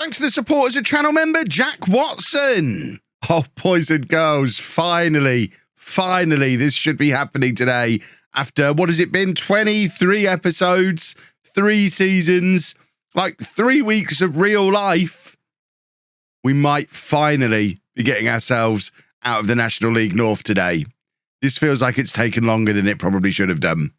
Thanks to the support as a channel member, Jack Watson. Oh, boys and girls, finally, this should be happening today. After, what has it been, 23 episodes, 3 seasons, like 3 weeks of real life. We might finally be getting ourselves out of the National League North today. This feels like it's taken longer than it probably should have done.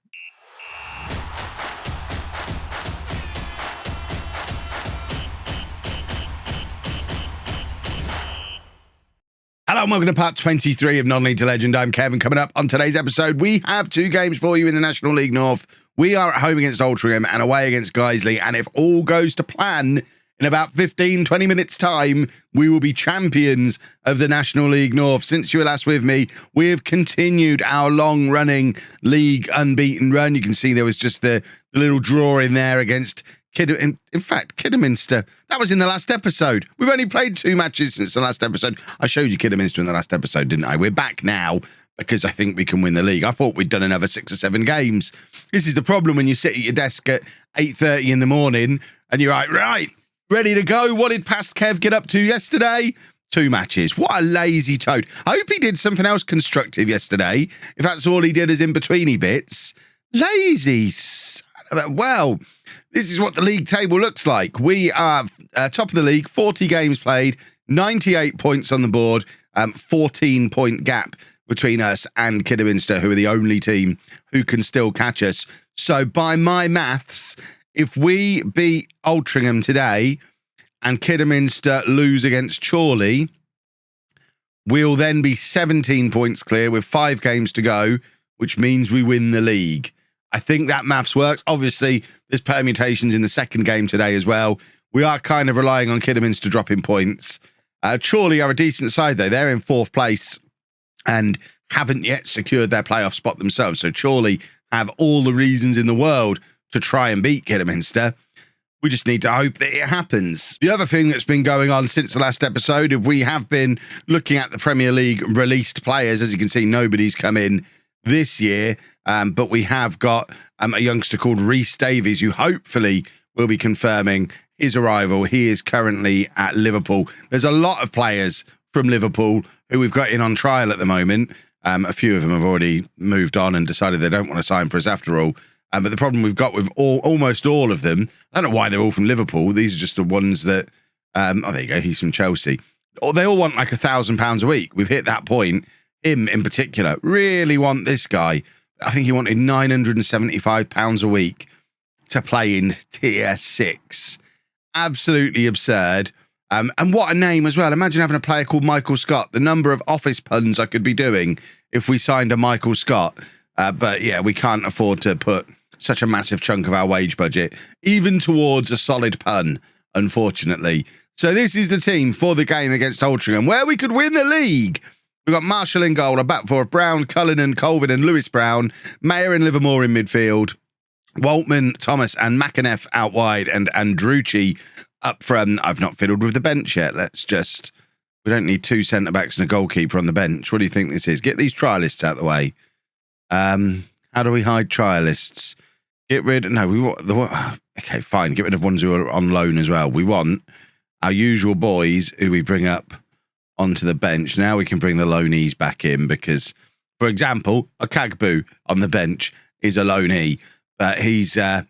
Hello and welcome to part 23 of Non-League to Legend. I'm Kevin. Coming up on today's episode, we have 2 games for you in the National League North. We are at home against Altrincham and away against Guiseley. And if all goes to plan, in about 15, 20 minutes time, we will be champions of the National League North. Since you were last with me, we have continued our long-running league unbeaten run. You can see there was just the little draw in there against Kidderminster. That was in the last episode. We've only played 2 matches since the last episode. I showed you Kidderminster in the last episode, didn't I? We're back now because I think we can win the league. I thought we'd done another 6 or 7 games. This is the problem when you sit at your desk at 8:30 in the morning and you're like, right, ready to go. What did past Kev get up to yesterday? 2 matches. What a lazy toad. I hope he did something else constructive yesterday. If that's all he did is in-betweeny bits. Lazy. Well, this is what the league table looks like. We are top of the league, 40 games played, 98 points on the board, 14-point gap between us and Kidderminster, who are the only team who can still catch us. So by my maths, if we beat Altrincham today and Kidderminster lose against Chorley, we'll then be 17 points clear with 5 games to go, which means we win the league. I think that maths works. Obviously, there's permutations in the second game today as well. We are kind of relying on Kidderminster dropping points. Chorley are a decent side, though. They're in 4th place and haven't yet secured their playoff spot themselves. So Chorley have all the reasons in the world to try and beat Kidderminster. We just need to hope that it happens. The other thing that's been going on since the last episode, we have been looking at the Premier League released players. As you can see, nobody's come in this year. But we have got a youngster called Rhys Davies, who hopefully will be confirming his arrival. He is currently at Liverpool. There's a lot of players from Liverpool who we've got in on trial at the moment. A few of them have already moved on and decided they don't want to sign for us after all. But the problem we've got with almost all of them, I don't know why they're all from Liverpool. These are just the ones that, oh, there you go, he's from Chelsea. They all want like £1,000 a week. We've hit that point. Him in particular, really want this guy. I think he wanted £975 a week to play in Tier 6. Absolutely absurd. And what a name as well. Imagine having a player called Michael Scott. The number of office puns I could be doing if we signed a Michael Scott. But yeah, we can't afford to put such a massive chunk of our wage budget, even towards a solid pun, unfortunately. So this is the team for the game against Altrincham, where we could win the league. We've got Marshall in goal, a back four of Brown, Cullinan, Colvin and Lewis Brown, Mayer and Livermore in midfield, Waltman, Thomas and McAneff out wide, and Andrucci up front. I've not fiddled with the bench yet. We don't need 2 centre-backs and a goalkeeper on the bench. What do you think this is? Get these trialists out of the way. How do we hide trialists? Okay, fine. Get rid of ones who are on loan as well. We want our usual boys who we bring up onto the bench. Now we can bring the loanees back in because, for example, Okagbu on the bench is a loanee, but he's, I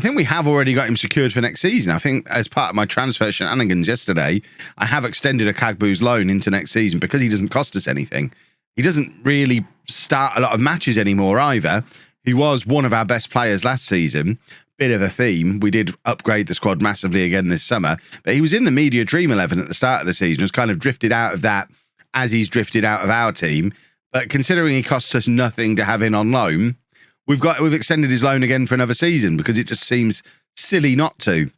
think we have already got him secured for next season. I think as part of my transfer shenanigans yesterday, I have extended Okagbu's loan into next season because he doesn't cost us anything. He doesn't really start a lot of matches anymore either. He was one of our best players last season. Bit of a theme. We did upgrade the squad massively again this summer, but he was in the media dream 11 at the start of the season, has kind of drifted out of that as he's drifted out of our team. But considering he costs us nothing to have in on loan, we've extended his loan again for another season because it just seems silly not to.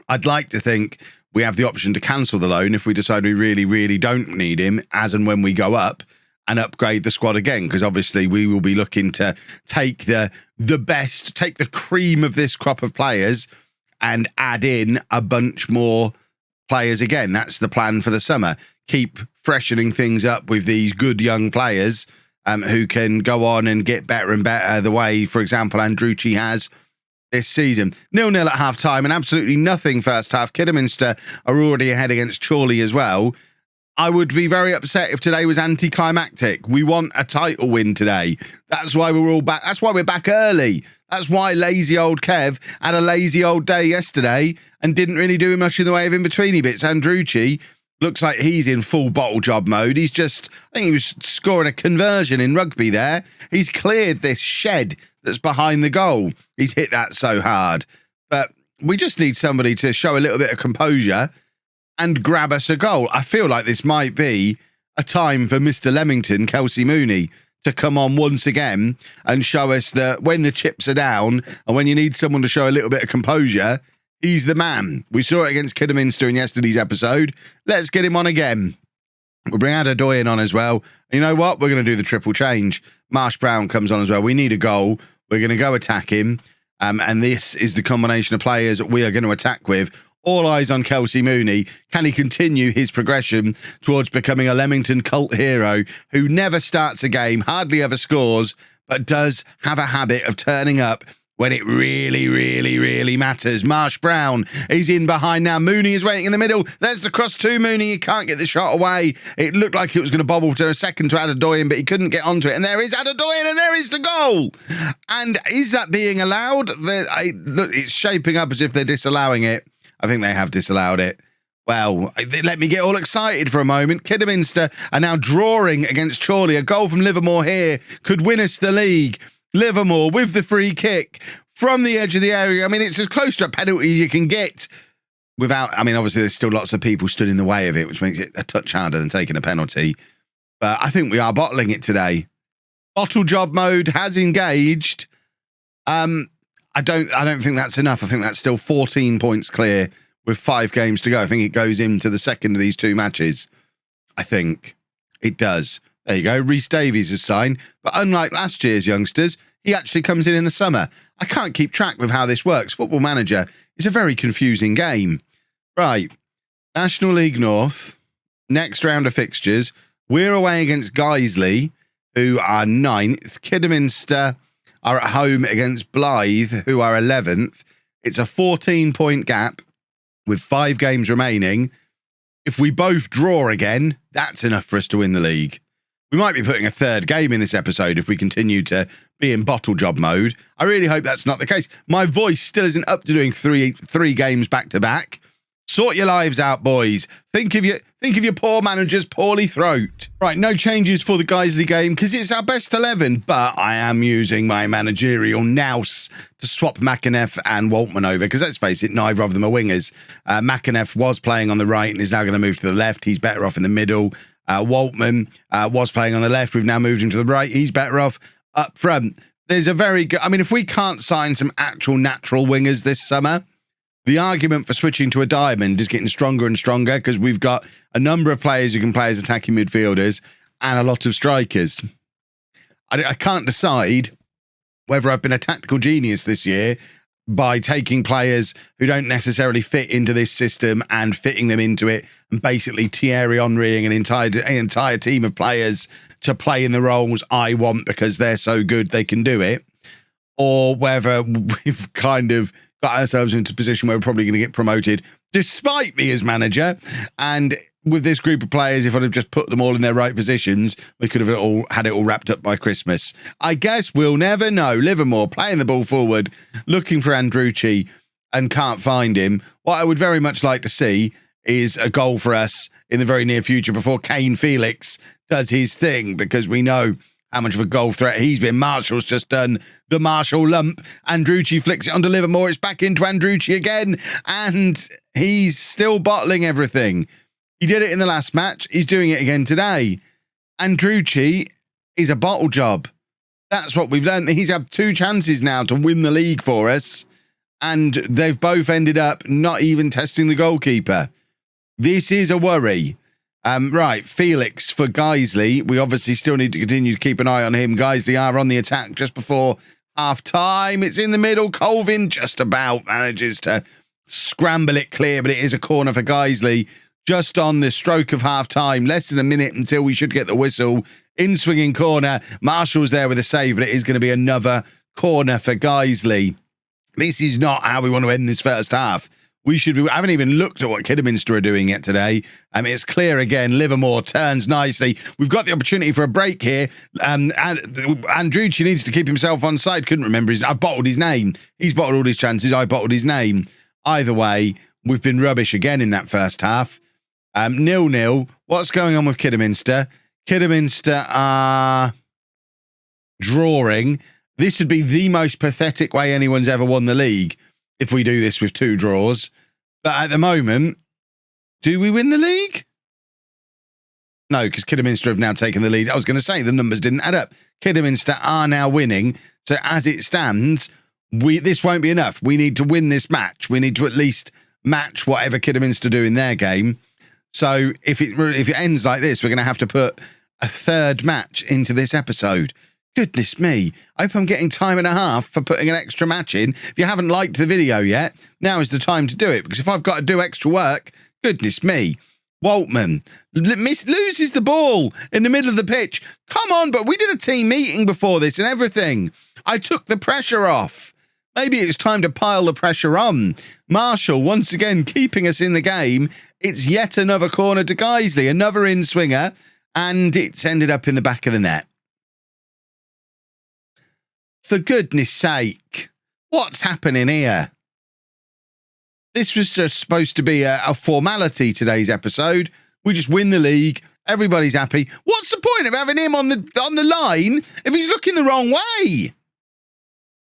I'd like to think we have the option to cancel the loan if we decide we really, really don't need him as and when we go up, and upgrade the squad again, because obviously we will be looking to take the best, take the cream of this crop of players and add in a bunch more players again. That's the plan for the summer. Keep freshening things up with these good young players who can go on and get better and better the way, for example, Andrucci has. this season. 0-0 at half-time and absolutely nothing first half. Kidderminster are already ahead against Chorley as well. I would be very upset if today was anticlimactic. We want a title win today. That's why we're all back. That's why we're back early. That's why lazy old Kev had a lazy old day yesterday and didn't really do much in the way of in-betweeny bits. Andrucci looks like he's in full bottle job mode. I think he was scoring a conversion in rugby there. He's cleared this shed that's behind the goal. He's hit that so hard. But we just need somebody to show a little bit of composure and grab us a goal. I feel like this might be a time for Mr. Leamington, Kelsey Mooney, to come on once again and show us that when the chips are down and when you need someone to show a little bit of composure, he's the man. We saw it against Kidderminster in yesterday's episode. Let's get him on again. We'll bring Adedoyin on as well. You know what? We're going to do the triple change. Marsh Brown comes on as well. We need a goal. We're going to go attack him. And this is the combination of players that we are going to attack with. All eyes on Kelsey Mooney. Can he continue his progression towards becoming a Leamington cult hero who never starts a game, hardly ever scores, but does have a habit of turning up when it really, really, really matters? Marsh Brown is in behind now. Mooney is waiting in the middle. There's the cross to Mooney. He can't get the shot away. It looked like it was going to bobble to a second to Adedoyin, but he couldn't get onto it. And there is Adedoyin, and there is the goal. And is that being allowed? Look, it's shaping up as if they're disallowing it. I think they have disallowed it. Well, let me get all excited for a moment. Kidderminster are now drawing against Chorley. A goal from Livermore here could win us the league. Livermore with the free kick from the edge of the area. I mean, it's as close to a penalty as you can get without... I mean, obviously, there's still lots of people stood in the way of it, which makes it a touch harder than taking a penalty. But I think we are bottling it today. Bottle job mode has engaged. I don't think that's enough. I think that's still 14 points clear with 5 games to go. I think it goes into the second of these 2 matches. I think it does. There you go. Rhys Davies is signed. But unlike last year's youngsters, he actually comes in the summer. I can't keep track with how this works. Football Manager is a very confusing game. Right. National League North. Next round of fixtures. We're away against Guiseley, who are 9th. Kidderminster are at home against Blythe, who are 11th. It's a 14-point gap with 5 games remaining. If we both draw again, that's enough for us to win the league. We might be putting a 3rd game in this episode if we continue to be in bottle job mode. I really hope that's not the case. My voice still isn't up to doing three games back to back. Sort your lives out, boys. Think of your poor manager's poorly throat. Right, no changes for the Guiseley game because it's our best 11, but I am using my managerial nous to swap McAneff and Waltman over because let's face it, neither of them are wingers. McAneff was playing on the right and is now going to move to the left. He's better off in the middle. Waltman was playing on the left. We've now moved him to the right. He's better off up front. There's a very good... I mean, if we can't sign some actual natural wingers this summer, the argument for switching to a diamond is getting stronger and stronger because we've got a number of players who can play as attacking midfielders and a lot of strikers. I can't decide whether I've been a tactical genius this year by taking players who don't necessarily fit into this system and fitting them into it and basically Thierry Henrying an entire team of players to play in the roles I want because they're so good they can do it, or whether we've kind of got ourselves into a position where we're probably going to get promoted despite me as manager. And with this group of players, if I'd have just put them all in their right positions, we could have had it all wrapped up by Christmas. I guess we'll never know. Livermore playing the ball forward, looking for Andrucci and can't find him. What I would very much like to see is a goal for us in the very near future before Kane Felix does his thing, because we know how much of a goal threat he's been. Marshall's just done the Marshall lump. Andrucci flicks it onto Livermore. It's back into Andrucci again, and he's still bottling everything. He did it in the last match. He's doing it again today. Andrucci is a bottle job. That's what we've learned. He's had 2 chances now to win the league for us, and they've both ended up not even testing the goalkeeper. This is a worry. Right, Felix for Guiseley. We obviously still need to continue to keep an eye on him. Guiseley are on the attack just before half-time. It's in the middle. Colvin just about manages to scramble it clear, but it is a corner for Guiseley. Just on the stroke of half-time, less than a minute until we should get the whistle. In swinging corner. Marshall's there with a save, but it is going to be another corner for Guiseley. This is not how we want to end this first half. We haven't even looked at what Kidderminster are doing yet today. It's clear again. Livermore turns nicely. We've got the opportunity for a break here. And Andrucci needs to keep himself on side. Couldn't remember I've bottled his name. He's bottled all his chances. I bottled his name. Either way, we've been rubbish again in that first half. 0-0. What's going on with Kidderminster? Kidderminster are drawing. This would be the most pathetic way anyone's ever won the league if we do this with 2 draws. But at the moment, do we win the league? No, because Kidderminster have now taken the lead. I was going to say the numbers didn't add up. Kidderminster are now winning. So as it stands, this won't be enough. We need to win this match. We need to at least match whatever Kidderminster do in their game. So if it ends like this, we're going to have to put a 3rd match into this episode. Goodness me. I hope I'm getting time and a half for putting an extra match in. If you haven't liked the video yet, now is the time to do it, because if I've got to do extra work, goodness me. Waltman loses the ball in the middle of the pitch. Come on, but we did a team meeting before this and everything. I took the pressure off. Maybe it's time to pile the pressure on. Marshall, once again, keeping us in the game. It's yet another corner to Geisley, another in-swinger, and it's ended up in the back of the net. For goodness sake, what's happening here? This was just supposed to be a formality, today's episode. We just win the league. Everybody's happy. What's the point of having him on the line if he's looking the wrong way?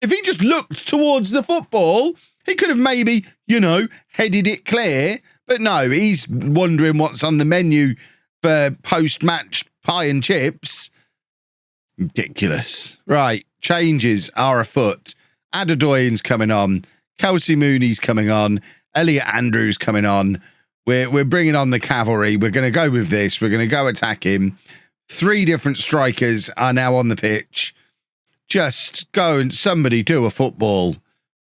If he just looked towards the football, he could have maybe, headed it clear. But no, he's wondering what's on the menu for post-match pie and chips. Ridiculous. Right, changes are afoot. Adedoyin's coming on. Kelsey Mooney's coming on. Elliot Andrews coming on. We're bringing on the cavalry. We're going to go with this. We're going to go attack him. 3 different strikers are now on the pitch. Just go and somebody do a football.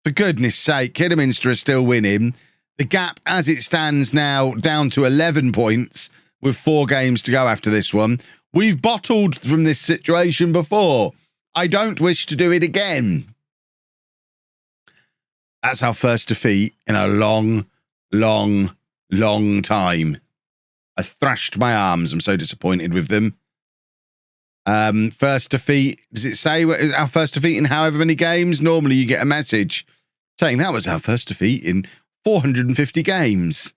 For goodness sake, Kidderminster are still winning. The gap as it stands now down to 11 points with 4 games to go after this one. We've bottled from this situation before. I don't wish to do it again. That's our first defeat in a long, long, long time. I thrashed my arms. I'm so disappointed with them. First defeat. Does it say our first defeat in however many games? Normally you get a message saying that was our first defeat in 450 games.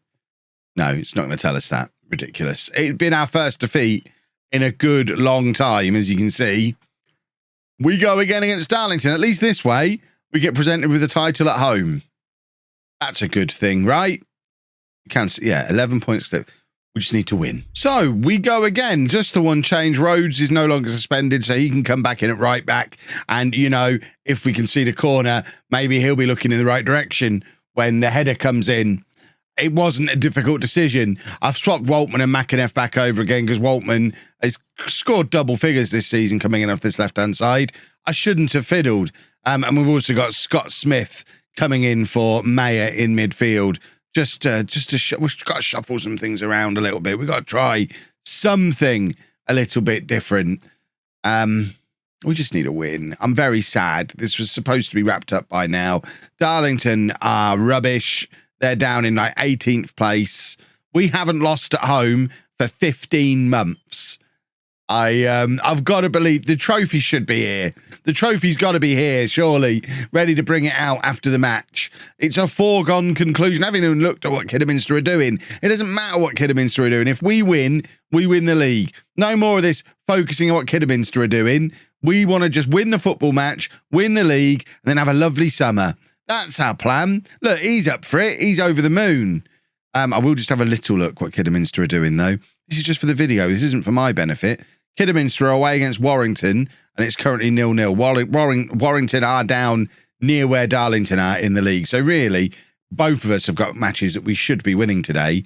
No, it's not going to tell us that. Ridiculous. It'd been our first defeat in a good long time, as you can see. We go again against Darlington. At least this way, we get presented with a title at home. That's a good thing, right? You can see, 11 points. We just need to win. So we go again. Just the one change. Rhodes is no longer suspended, so he can come back in at right back. And, if we can see the corner, maybe he'll be looking in the right direction when the header comes in. It wasn't a difficult decision. I've swapped Waltman and McInnes back over again because Waltman has scored double figures this season coming in off this left-hand side. I shouldn't have fiddled. And we've also got Scott Smith coming in for Mayer in midfield. We've got to shuffle some things around a little bit. We've got to try something a little bit different. We just need a win. I'm very sad. This was supposed to be wrapped up by now. Darlington are rubbish. They're down in 18th place. We haven't lost at home for 15 months. I've got to believe the trophy should be here. The trophy's got to be here, surely, ready to bring it out after the match. It's a foregone conclusion. I haven't even looked at what Kidderminster are doing. It doesn't matter what Kidderminster are doing. If we win the league. No more of this focusing on what Kidderminster are doing. We want to just win the football match, win the league, and then have a lovely summer. That's our plan. Look, he's up for it. He's over the moon. I will just have a little look what Kidderminster are doing, though. This is just for the video. This isn't for my benefit. Kidderminster are away against Warrington, and it's currently 0-0. Warrington are down near where Darlington are in the league. So really, both of us have got matches that we should be winning today.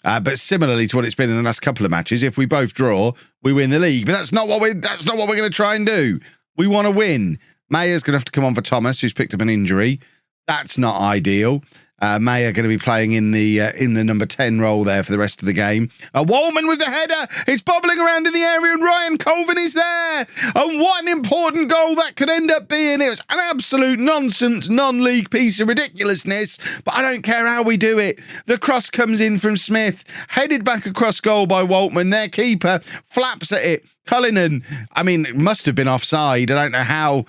But similarly to what it's been in the last couple of matches, if we both draw, we win the league. But that's not what we're going to try and do. We want to win. Mayer's going to have to come on for Thomas, who's picked up an injury. That's not ideal. Mayer going to be playing in the number 10 role there for the rest of the game. Waltman with the header. It's bobbling around in the area, and Ryan Colvin is there. And what an important goal that could end up being. It was an absolute nonsense, non-league piece of ridiculousness, but I don't care how we do it. The cross comes in from Smith, headed back across goal by Waltman. Their keeper flaps at it. Cullinan, I mean, it must have been offside. I don't know how.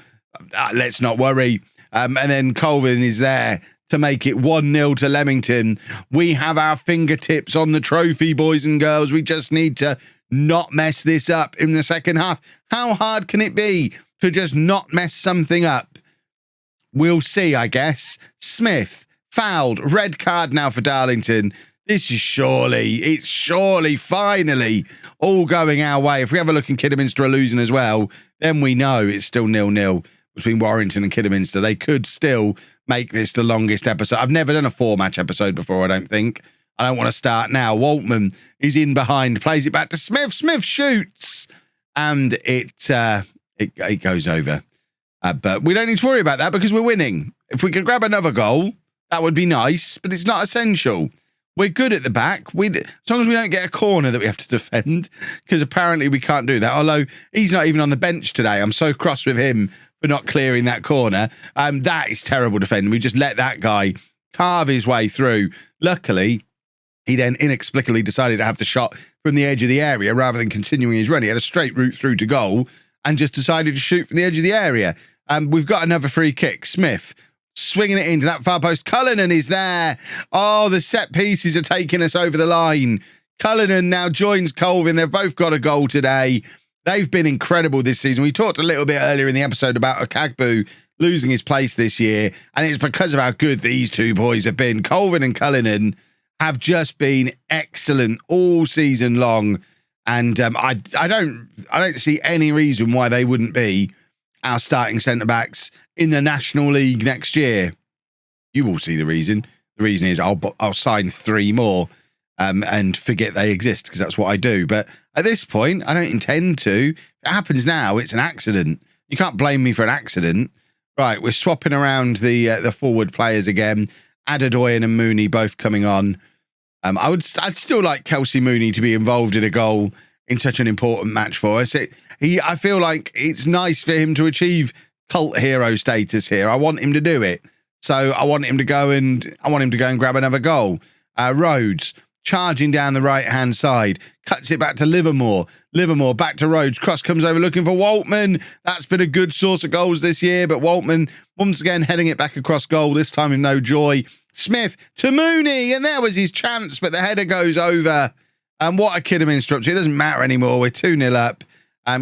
Let's not worry. And then Colvin is there to make it 1-0 to Leamington. We have our fingertips on the trophy, boys and girls. We just need to not mess this up in the second half. How hard can it be to just not mess something up? We'll see, I guess. Smith, fouled. Red card now for Darlington. This is surely, finally, all going our way. If we have a look in Kidderminster are losing as well, then we know it's still 0-0 between Warrington and Kidderminster. They could still make this the longest episode. I've never done a 4-match episode before, I don't think. I don't want to start now. Waltman is in behind, plays it back to Smith. Smith shoots, and it goes over. But we don't need to worry about that because we're winning. If we could grab another goal, that would be nice, but it's not essential. We're good at the back. As long as we don't get a corner that we have to defend, because apparently we can't do that. Although he's not even on the bench today. I'm so cross with him for not clearing that corner. That is terrible defending. We just let that guy carve his way through. Luckily, he then inexplicably decided to have the shot from the edge of the area rather than continuing his run. He had a straight route through to goal and just decided to shoot from the edge of the area. We've got another free kick. Smith swinging it into that far post. Cullinan is there. Oh, the set pieces are taking us over the line. Cullinan now joins Colvin. They've both got a goal today. They've been incredible this season. We talked a little bit earlier in the episode about Okagbu losing his place this year, and it's because of how good these two boys have been. Colvin and Cullinan have just been excellent all season long, and I don't see any reason why they wouldn't be our starting centre-backs in the National League next year. You will see the reason. The reason is I'll sign 3 more and forget they exist, because that's what I do. But at this point, I don't intend to. If it happens now, it's an accident. You can't blame me for an accident. Right, we're swapping around the forward players again. Adedoyan and Mooney both coming on. I'd still like Kelsey Mooney to be involved in a goal in such an important match for us. I feel like it's nice for him to achieve cult hero status here. I want him to do it. So I want him to go and grab another goal. Rhodes charging down the right-hand side, cuts it back to Livermore. Livermore back to Rhodes. Cross comes over looking for Waltman. That's been a good source of goals this year, but Waltman once again heading it back across goal, this time with no joy. Smith to Mooney, and there was his chance, but the header goes over. And what a Kidderminster up to. It doesn't matter anymore. We're 2-0 up.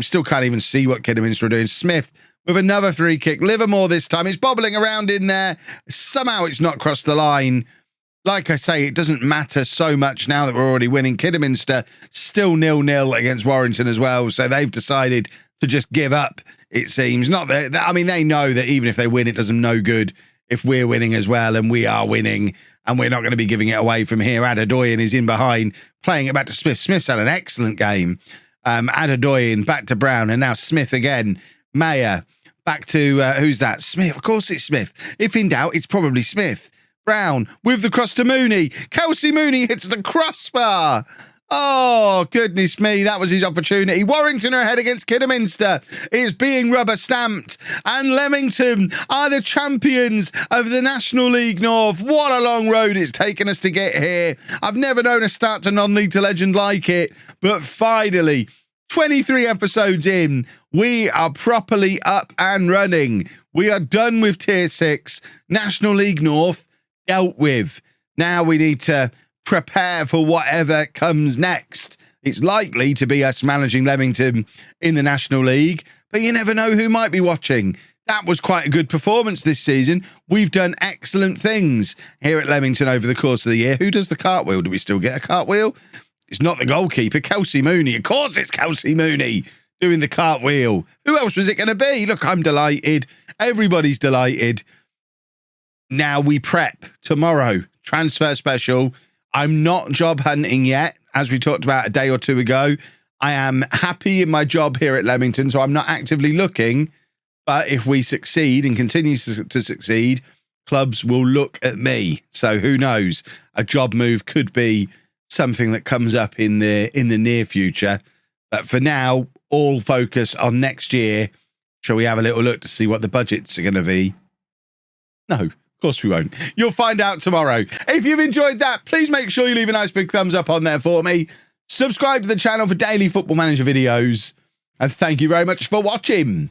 Still can't even see what Kidderminster are doing. Smith with another free kick. Livermore this time. It's bobbling around in there. Somehow it's not crossed the line. Like I say, it doesn't matter so much now that we're already winning. Kidderminster still 0-0 against Warrington as well. So they've decided to just give up, it seems. Not that, I mean, they know that even if they win, it does them no good if we're winning as well, and we are winning, and we're not going to be giving it away from here. Adedoyan is in behind, playing it back to Smith. Smith's had an excellent game. Adedoyan back to Brown, and now Smith again. Mayer back to, who's that? Smith. Of course it's Smith. If in doubt, it's probably Smith. Brown with the cross to Mooney. Kelsey Mooney hits the crossbar. Oh, goodness me. That was his opportunity. Warrington are ahead against Kidderminster. It's being rubber stamped. And Leamington are the champions of the National League North. What a long road it's taken us to get here. I've never known a start to non-league to legend like it. But finally, 23 episodes in, we are properly up and running. We are done with Tier 6. National League North dealt with. Now we need to prepare for whatever comes next. It's likely to be us managing Leamington in the National League, but you never know who might be watching. That was quite a good performance this season. We've done excellent things here at Leamington over the course of the year. Who does the cartwheel? Do we still get a cartwheel? It's not the goalkeeper, Kelsey Mooney. Of course it's Kelsey Mooney doing the cartwheel. Who else was it going to be? Look, I'm delighted. Everybody's delighted. Now we prep tomorrow. Transfer special. I'm not job hunting yet, as we talked about a day or two ago. I am happy in my job here at Leamington, so I'm not actively looking. But if we succeed and continue to succeed, clubs will look at me. So who knows? A job move could be something that comes up in the near future. But for now, all focus on next year. Shall we have a little look to see what the budgets are going to be? No, of course we won't. You'll find out tomorrow. If you've enjoyed that, please make sure you leave a nice big thumbs up on there for me. Subscribe to the channel for daily Football Manager videos. And thank you very much for watching.